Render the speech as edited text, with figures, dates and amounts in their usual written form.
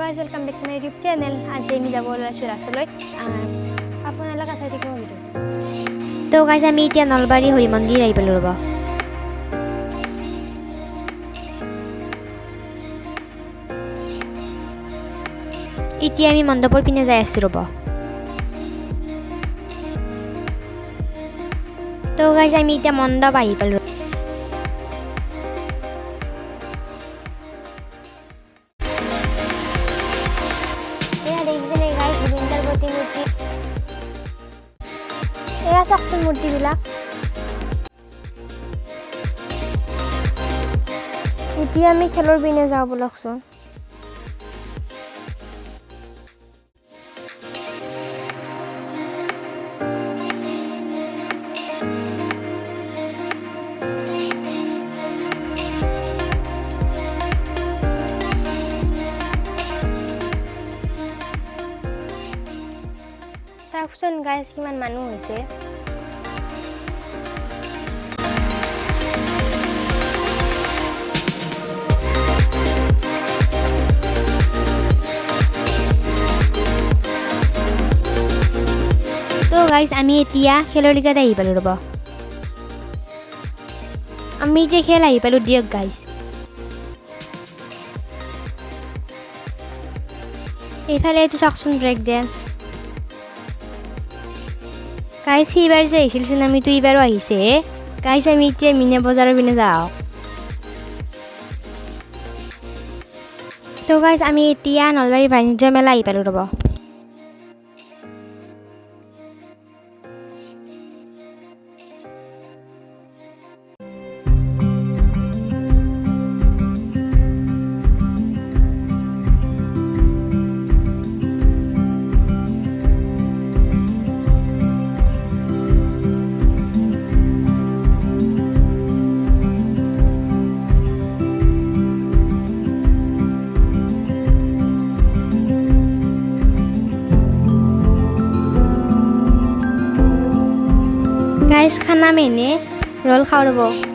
guys, welcome back to my YouTube channel. As I যাব ওলাইছো ৰাসলৈ আপোনালোকে চাই থাকিব ভিডিও তো গাইস আমি এতিয়া নলবাৰী হৰি মন্দিৰ আহি পালো ৰব এতিয়া আমি মণ্ডপৰ পিনে যাই আছো ৰব তো গাইস আমি এতিয়া মণ্ডপ আহি পালো Saksun murti bila. Itia ami khelor bine jao bolaksun. Saksun guys kiman manu hoise. তো গাইস আমি এতিয়া খেলৰ লিগাত আহি পালো ৰব আমি যে খেল আহি পালো দিয়ক গাইস এইফালে এইটো চাকচোন ব্ৰেক ড্যান্স গাইস এইবাৰ যে আহিছিল সুনামিটো এইবাৰো আহিছে গাইস আমি এতিয়া মিনা বজাৰৰ পিনে যাওঁ তো গাইস আমি এতিয়া নলবাৰী বাণিজ্য মেলা আহি পালো ৰব गाइस खाना मैंने रोल खाओ रबो